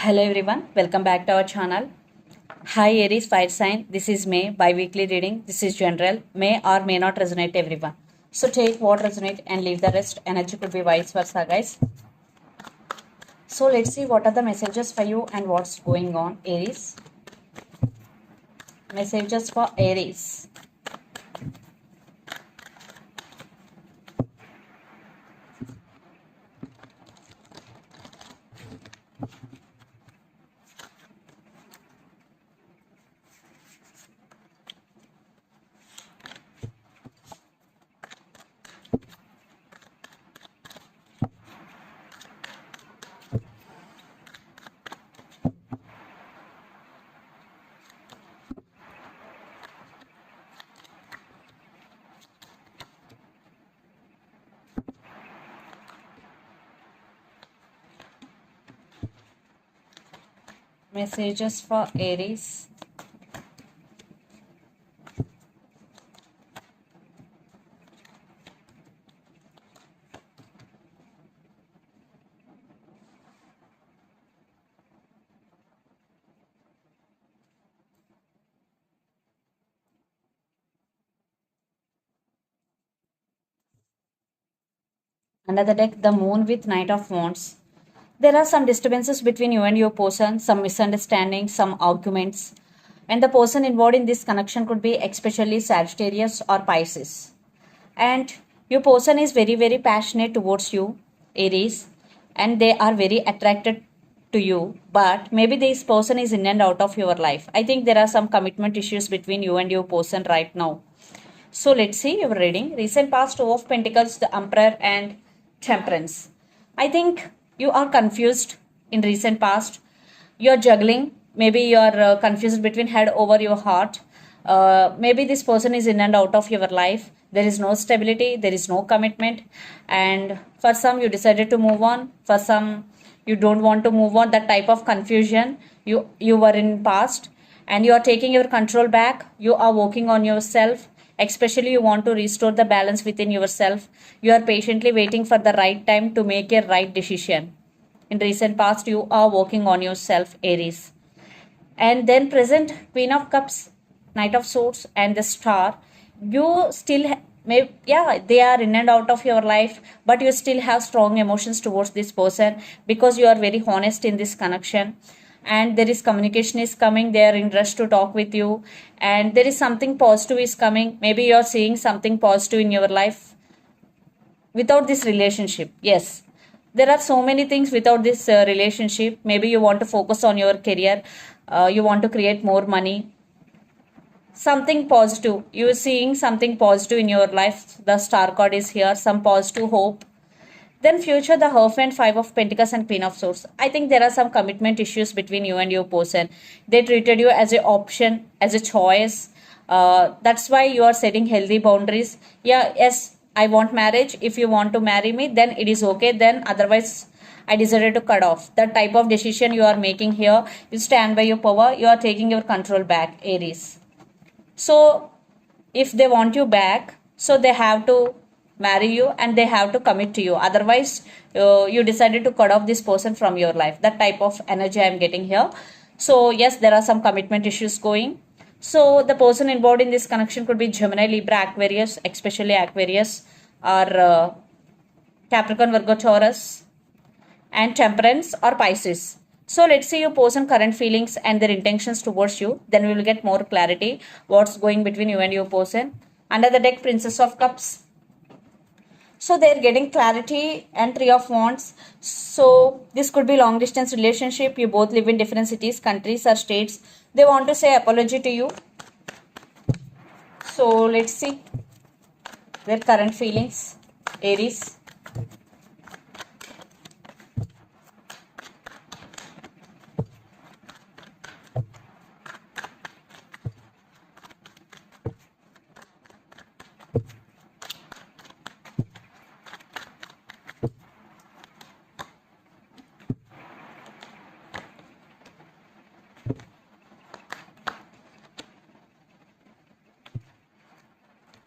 Hello everyone, welcome back to our channel. Hi Aries Fire Sign, this is May, bi-weekly reading. This is general, may or may not resonate everyone. So take what resonate and leave the rest. Energy could be vice versa, guys. So let's see what are the messages for you and what's going on, Aries. Messages for Aries. Messages for Aries. Under the deck, the moon with Knight of Wands. There are some disturbances between you and your person, some misunderstandings, some arguments. And the person involved in this connection could be especially Sagittarius or Pisces. And your person is very, very passionate towards you, Aries, and they are very attracted to you. But maybe this person is in and out of your life. I think there are some commitment issues between you and your person right now. So let's see your reading. Recent past, Two of Pentacles, the Emperor, and Temperance. I think you are confused in recent past. You are juggling. Maybe you are confused between head over your heart. Maybe this person is in and out of your life. There is no stability. There is no commitment. And for some, you decided to move on. For some, you don't want to move on. That type of confusion you were in past, and you are taking your control back. You are working on yourself. Especially, you want to restore the balance within yourself. You are patiently waiting for the right time to make a right decision. In recent past, you are working on yourself, Aries. And then present, Queen of Cups, Knight of Swords, and the Star. You still they are in and out of your life, but you still have strong emotions towards this person because you are very honest in this connection, and there is communication is coming. They are in rush to talk with you, and there is something positive is coming. Maybe you are seeing something positive in your life without this relationship. Yes, there are so many things without this relationship. Maybe you want to focus on your career, you want to create more money, something positive. You are seeing something positive in your life. The Star card is here, some positive hope. Then future, the Hierophant, Five of Pentacles, and Queen of Swords. I think there are some commitment issues between you and your person. They treated you as an option, as a choice. That's why you are setting healthy boundaries. Yeah, yes, I want marriage. If you want to marry me, then it is okay. Then otherwise, I decided to cut off. That type of decision you are making here. You stand by your power. You are taking your control back, Aries. So if they want you back, so they have to marry you and they have to commit to you. Otherwise, you decided to cut off this person from your life. That type of energy I'm getting here. So yes, there are some commitment issues going. So the person involved in this connection could be Gemini, Libra, Aquarius, especially Aquarius, or Capricorn, Virgo, Taurus, and Temperance or Pisces. So let's see your person current feelings and their intentions towards you. Then we will get more clarity what's going between you and your person. Under the deck, Princess of Cups. So they're getting clarity and Three of Wands. So this could be long distance relationship. You both live in different cities, countries, or states. They want to say apology to you. So let's see their current feelings, Aries.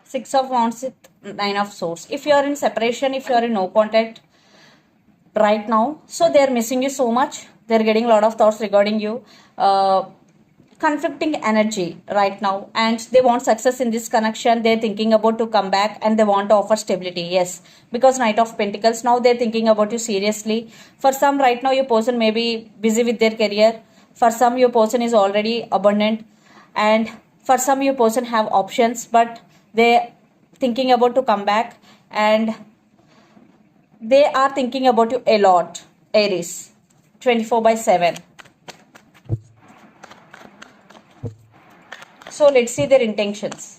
Six of Wands with Nine of Swords. If you are in separation, if you are in no contact right now, so they are missing you so much. They're getting a lot of thoughts regarding you. Conflicting energy right now, and they want success in this connection. They're thinking about to come back, and they want to offer stability. Yes, because Knight of Pentacles, now they're thinking about you seriously. For some right now, your person may be busy with their career. For some, your person is already abundant, and for some, your person have options, but they thinking about to come back, and they are thinking about you a lot. Aries, 24/7. So let's see their intentions.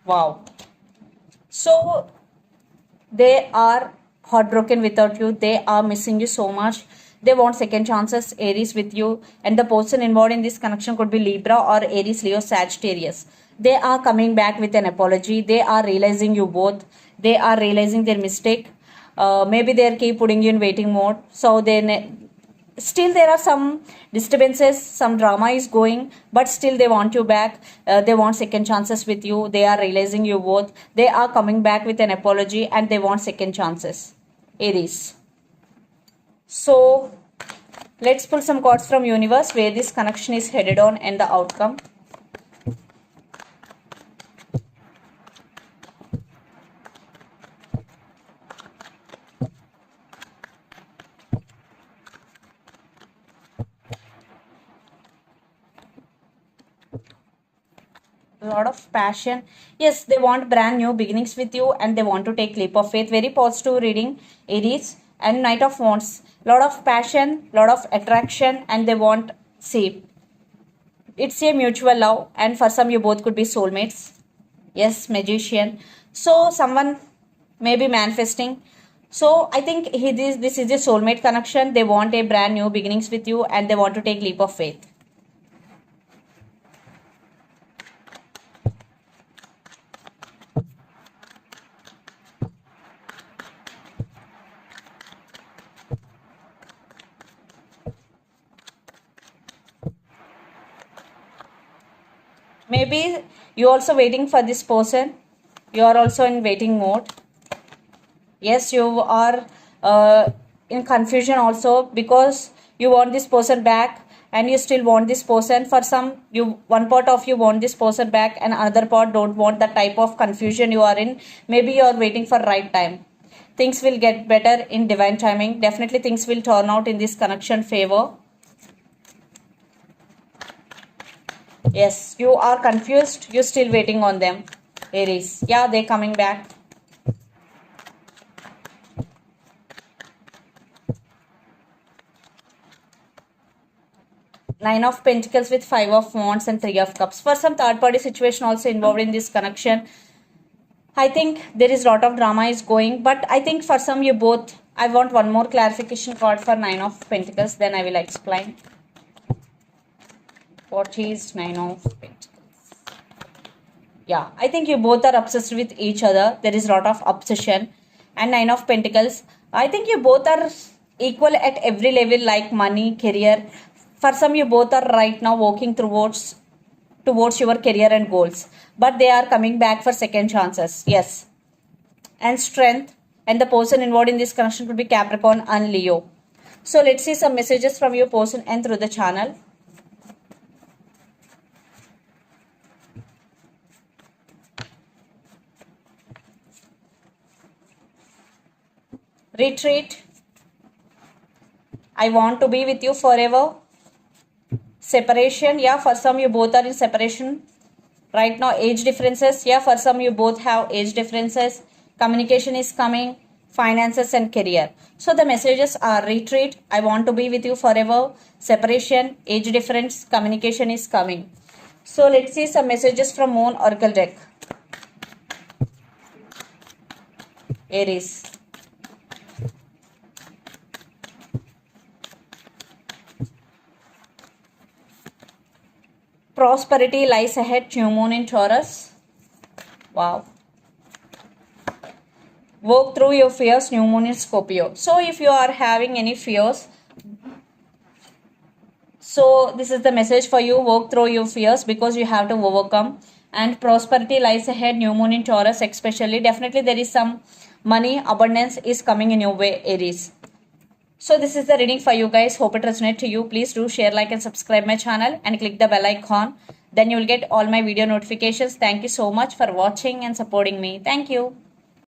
Wow. So they are heartbroken without you. They are missing you so much. They want second chances, Aries, with you. And the person involved in this connection could be Libra or Aries, Leo, Sagittarius. They are coming back with an apology. They are realizing you both. They are realizing their mistake. Maybe they keep putting you in waiting mode. So still there are some disturbances, some drama is going, but still they want you back. They want second chances with you. They are realizing you both. They are coming back with an apology, and they want second chances, Aries. So let's pull some cards from universe where this connection is headed on and the outcome. A lot of passion. Yes, they want brand new beginnings with you, and they want to take leap of faith. Very positive reading, Aries. And Knight of Wands. Lot of passion, lot of attraction, and they want, see, it's a mutual love, and for some you both could be soulmates. Yes, Magician. So someone may be manifesting. So I think this is a soulmate connection. They want a brand new beginnings with you, and they want to take leap of faith. Maybe you also waiting for this person. You are also in waiting mode. Yes, you are in confusion also, because you want this person back, and you still want this person. For some, you, one part of you want this person back, and another part don't want. The type of confusion you are in. Maybe you are waiting for right time. Things will get better in divine timing. Definitely things will turn out in this connection favor. Yes, you are confused. You're still waiting on them, Aries. Yeah, they're coming back. Nine of Pentacles with Five of Wands and Three of Cups. For some third party situation also involved in this connection. I think there is a lot of drama is going, but I think for some you both, I want one more clarification card for Nine of Pentacles, then I will explain. What is Nine of Pentacles? Yeah, I think you both are obsessed with each other. There is a lot of obsession. And Nine of Pentacles, I think you both are equal at every level, like money, career. For some, you both are right now working towards your career and goals. But they are coming back for second chances. Yes. And strength. And the person involved in this connection could be Capricorn and Leo. So let's see some messages from your person and through the channel. Retreat. I want to be with you forever. Separation. Yeah, for some you both are in separation right now. Age differences. Yeah, for some you both have age differences. Communication is coming. Finances and career. So the messages are retreat. I want to be with you forever. Separation. Age difference. Communication is coming. So let's see some messages from Moon Oracle deck. Aries. Prosperity lies ahead. New Moon in Taurus. Wow. Work through your fears, new moon in Scorpio. So if you are having any fears, so this is the message for you. Work through your fears because you have to overcome, and prosperity lies ahead. New moon in Taurus especially. Definitely there is some money abundance is coming in your way, Aries. So this is the reading for you guys. Hope it resonates to you. Please do share, like and subscribe my channel and click the bell icon. Then you will get all my video notifications. Thank you so much for watching and supporting me. Thank you.